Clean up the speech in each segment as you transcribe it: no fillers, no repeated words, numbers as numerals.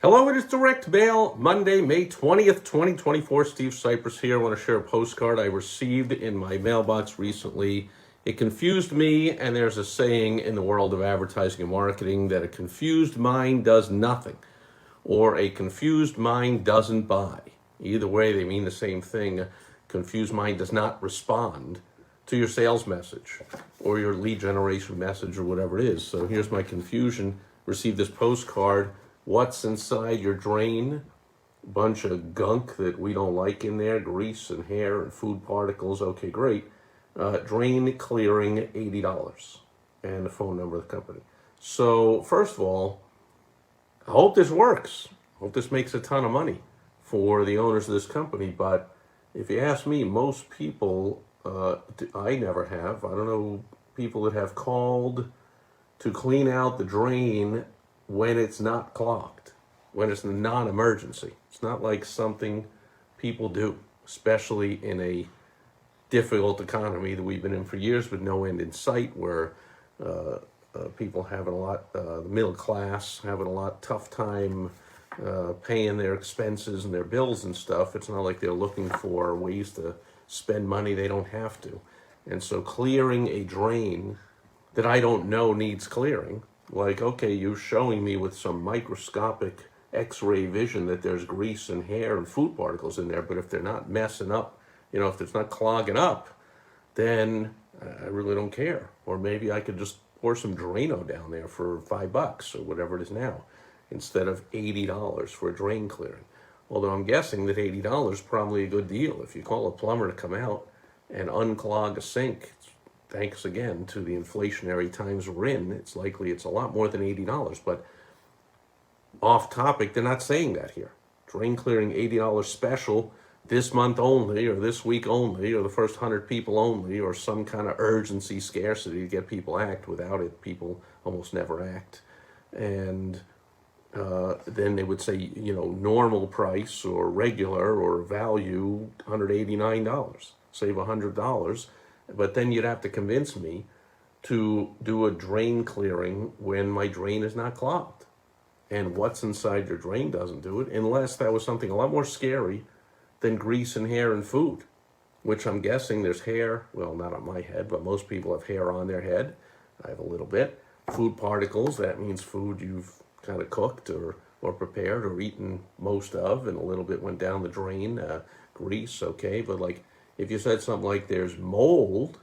Hello, it is Direct Mail, Monday, May 20th, 2024. Steve Sipress here. I want to share a postcard I received in my mailbox recently. It confused me, and there's a saying in the world of advertising and marketing that a confused mind does nothing, or a confused mind doesn't buy. Either way, they mean the same thing. A confused mind does not respond to your sales message or your lead generation message or whatever it is. So here's my confusion. Received this postcard. What's inside your drain? Bunch of gunk that we don't like in there, grease and hair and food particles. Okay, great. Drain clearing, $80. And the phone number of the company. So first of all, I hope this works. I hope this makes a ton of money for the owners of this company. But if you ask me, most people, I never have. I don't know people that have called to clean out the drain when it's not clogged, when it's a non-emergency. It's not like something people do, especially in a difficult economy that we've been in for years with no end in sight, where people having a lot, the middle class having a lot tough time paying their expenses and their bills and stuff. It's not like they're looking for ways to spend money they don't have to. And so clearing a drain that I don't know needs clearing, like, okay, you're showing me with some microscopic x-ray vision that there's grease and hair and food particles in there, but if they're not messing up, if it's not clogging up, then I really don't care. Or maybe I could just pour some Drano down there for $5 or whatever it is now, instead of $80 for a drain clearing. Although I'm guessing that $80 is probably a good deal. If you call a plumber to come out and unclog a sink, thanks again to the inflationary times we're in, it's likely it's a lot more than $80. But off topic, they're not saying that here. Drain clearing $80 special this month only, or this week only, or the first 100 people only, or some kind of urgency scarcity to get people act. Without it, people almost never act. And then they would say, normal price or regular or value, $189, save $100. But then you'd have to convince me to do a drain clearing when my drain is not clogged. And what's inside your drain doesn't do it, unless that was something a lot more scary than grease and hair and food, which I'm guessing there's hair, well, not on my head, but most people have hair on their head. I have a little bit. Food particles, that means food you've kind of cooked or prepared or eaten most of, and a little bit went down the drain. Grease, okay, but like, if you said something like there's mold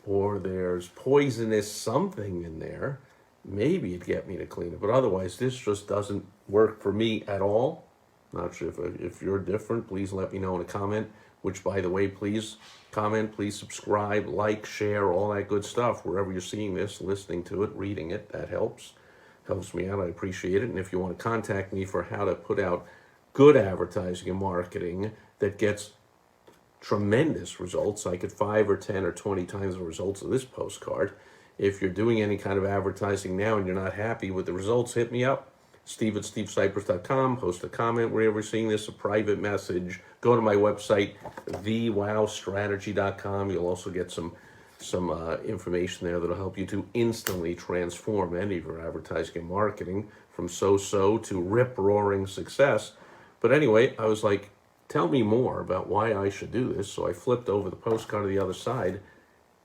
or there's poisonous something in there, maybe it'd get me to clean it. But otherwise, this just doesn't work for me at all. Not sure if you're different, please let me know in a comment, which, by the way, please comment, please subscribe, like, share, all that good stuff. Wherever you're seeing this, listening to it, reading it, that helps me out. I appreciate it. And if you want to contact me for how to put out good advertising and marketing that gets tremendous results, like at 5 or 10 or 20 times the results of this postcard. If you're doing any kind of advertising now and you're not happy with the results, hit me up. Steve at stevecypress.com. Post a comment wherever you're seeing this, a private message. Go to my website, thewowstrategy.com. You'll also get some information there that'll help you to instantly transform any of your advertising and marketing from so-so to rip-roaring success. But anyway, I was like, tell me more about why I should do this. So I flipped over the postcard to the other side,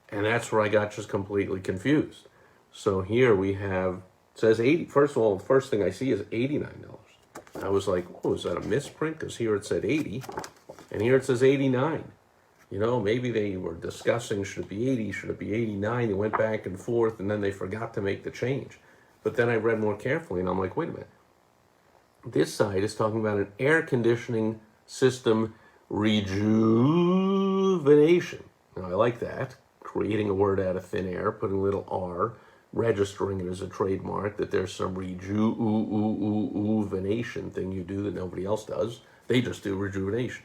and that's where I got just completely confused. So here we have, it says 80. First of all, the first thing I see is $89. I was like, oh, is that a misprint? Because here it said 80, and here it says 89. Maybe they were discussing, should it be 80, should it be 89? They went back and forth, and then they forgot to make the change. But then I read more carefully, and I'm like, wait a minute. This side is talking about an air conditioning system rejuvenation. Now, I like that. Creating a word out of thin air, putting a little R, registering it as a trademark, that there's some rejuvenation thing you do that nobody else does. They just do rejuvenation.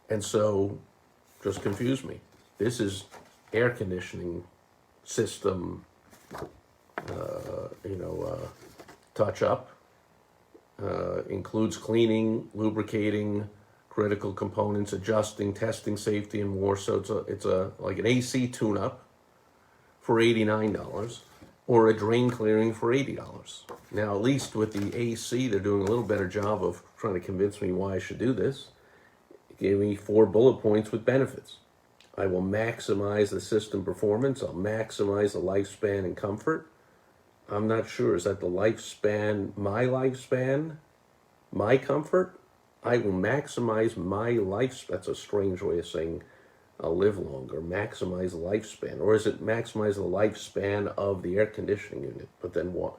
And so, just confuse me. This is air conditioning system, touch up. Includes cleaning, lubricating, critical components, adjusting, testing, safety, and more. So it's like an AC tune-up for $89. or a drain clearing for $80. Now, at least with the AC, they're doing a little better job of trying to convince me why I should do this. It gave me 4 bullet points with benefits. I will maximize the system performance. I'll maximize the lifespan and comfort. I'm not sure. Is that the lifespan, my comfort? I will maximize my life. That's a strange way of saying I'll live longer. Maximize the lifespan. Or is it maximize the lifespan of the air conditioning unit? But then what?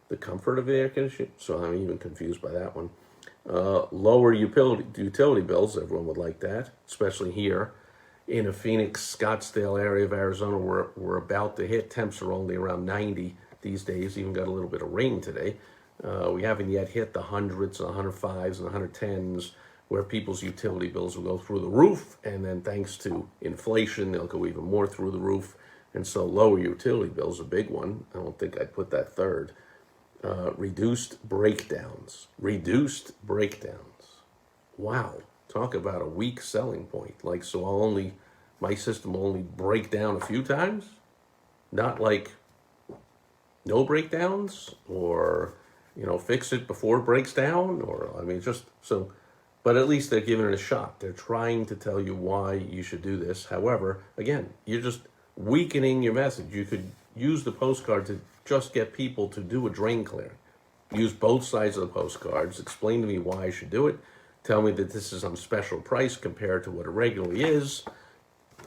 The comfort of the air conditioning? So I'm even confused by that one. Lower utility bills. Everyone would like that, especially here. In a Phoenix, Scottsdale area of Arizona, we're about to hit. Temps are only around 90 these days. Even got a little bit of rain today. We haven't yet hit the hundreds and 105s and 110s where people's utility bills will go through the roof. And then thanks to inflation, they'll go even more through the roof. And so lower utility bills, a big one. I don't think I'd put that third. Reduced breakdowns. Wow. Talk about a weak selling point. Like, so my system will only break down a few times? Not like no breakdowns, or, fix it before it breaks down, or, just so, but at least they're giving it a shot. They're trying to tell you why you should do this. However, again, you're just weakening your message. You could use the postcard to just get people to do a drain clearing. Use both sides of the postcards, explain to me why I should do it, tell me that this is some special price compared to what it regularly is.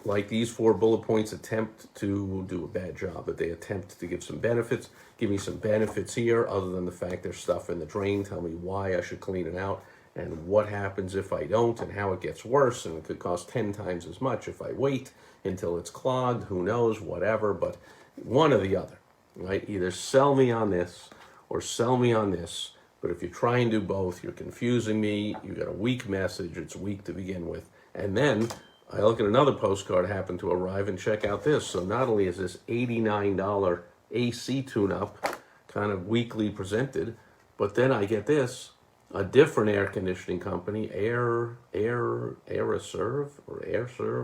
Like these 4 bullet points attempt to do a bad job, but they attempt to give some benefits. Give me some benefits here other than the fact there's stuff in the drain. Tell me why I should clean it out and what happens if I don't and how it gets worse. And it could cost 10 times as much if I wait until it's clogged. Who knows, whatever, but one or the other, right? Either sell me on this or sell me on this. But if you try and do both, you're confusing me. You got a weak message. It's weak to begin with. And then I look at another postcard happen to arrive and check out this. So not only is this $89 AC tune-up kind of weakly presented, but then I get this, a different air conditioning company, AirServe,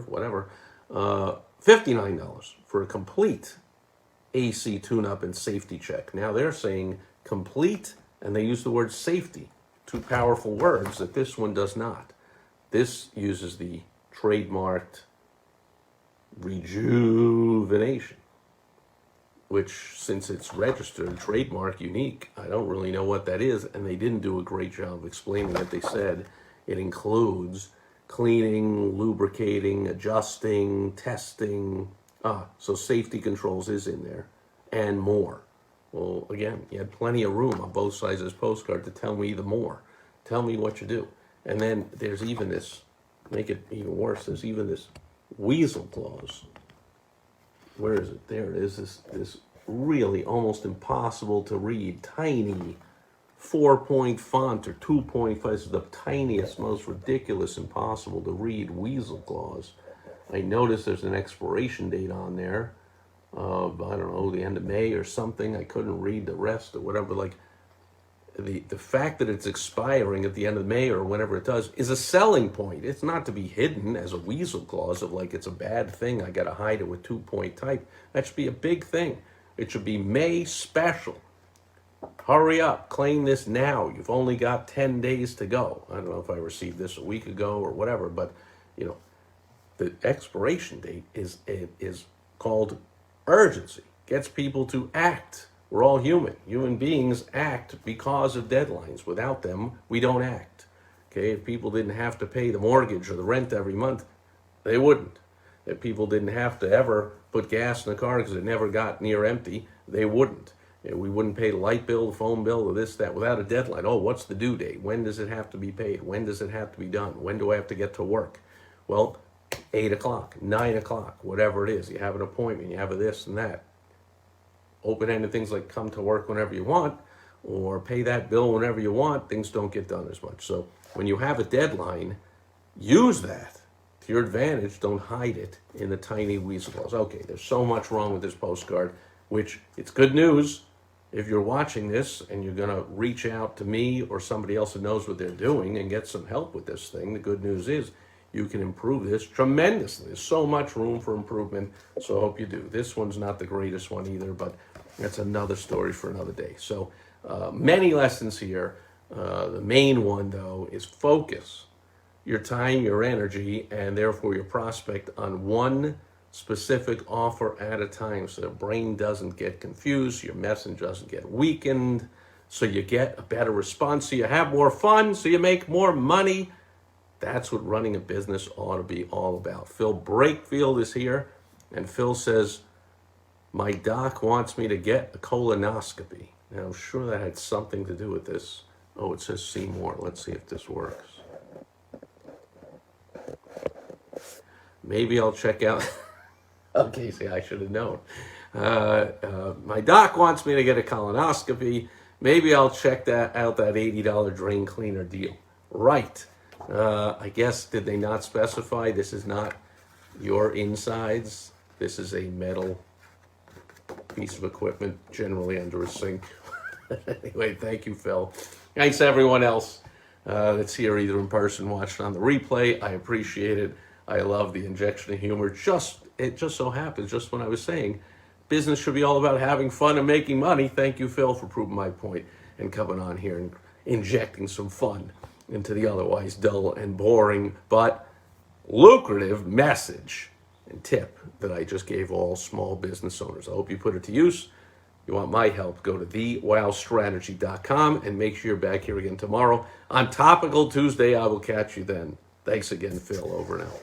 whatever, $59 for a complete AC tune-up and safety check. Now they're saying complete, and they use the word safety, 2 powerful words that this one does not. This uses the trademarked rejuvenation, which, since it's registered, trademark unique, I don't really know what that is, and they didn't do a great job explaining it. They said it includes cleaning, lubricating, adjusting, testing. So safety controls is in there, and more. Well, again, you had plenty of room on both sides of this postcard to tell me the more. Tell me what you do. And then there's even this, make it even worse, there's even this weasel clause. Where is it? There it is. This really almost impossible to read, tiny 4-point font or 2-point font. This is the tiniest, most ridiculous, impossible to read weasel clause. I noticed there's an expiration date on there of, I don't know, the end of May or something. I couldn't read the rest or whatever. Like, the fact that it's expiring at the end of May or whenever it does is a selling point. It's not to be hidden as a weasel clause of like it's a bad thing. I got to hide it with 2-point type. That should be a big thing. It should be May special. Hurry up, claim this now. You've only got 10 days to go. I don't know if I received this a week ago or whatever, but the expiration date is called urgency. Gets people to act. We're all human. Human beings act because of deadlines. Without them, we don't act. Okay, if people didn't have to pay the mortgage or the rent every month, they wouldn't. If people didn't have to ever put gas in the car because it never got near empty, they wouldn't. We wouldn't pay the light bill, the phone bill, or this, that, without a deadline. Oh, what's the due date? When does it have to be paid? When does it have to be done? When do I have to get to work? Well, 8 o'clock, 9 o'clock, whatever it is. You have an appointment, you have a this and that. Open-ended things like come to work whenever you want or pay that bill whenever you want, things don't get done as much. So when you have a deadline, use that to your advantage. Don't hide it in the tiny weasel clause. Okay, there's so much wrong with this postcard, which it's good news if you're watching this and you're going to reach out to me or somebody else who knows what they're doing and get some help with this thing. The good news is you can improve this tremendously. There's so much room for improvement, so I hope you do. This one's not the greatest one either, but That's another story for another day. So many lessons here. The main one, though, is focus your time, your energy, and therefore your prospect on one specific offer at a time so the brain doesn't get confused, your message doesn't get weakened, so you get a better response, so you have more fun, so you make more money. That's what running a business ought to be all about. Phil Brakefield is here, and Phil says, my doc wants me to get a colonoscopy. Now, I'm sure that had something to do with this. Oh, it says see more. Let's see if this works. Maybe I'll check out. Okay, see, I should have known. My doc wants me to get a colonoscopy. Maybe I'll check that out, that $80 drain cleaner deal. Right. I guess, did they not specify this is not your insides? This is a metal piece of equipment, generally under a sink. Anyway, thank you, Phil. Thanks, everyone else that's here either in person, watching on the replay. I appreciate it. I love the injection of humor. It just so happens, just when I was saying, business should be all about having fun and making money. Thank you, Phil, for proving my point and coming on here and injecting some fun into the otherwise dull and boring but lucrative message and tip that I just gave all small business owners. I hope you put it to use. If you want my help, go to thewowstrategy.com and make sure you're back here again tomorrow. On Topical Tuesday, I will catch you then. Thanks again, Phil. Over and out.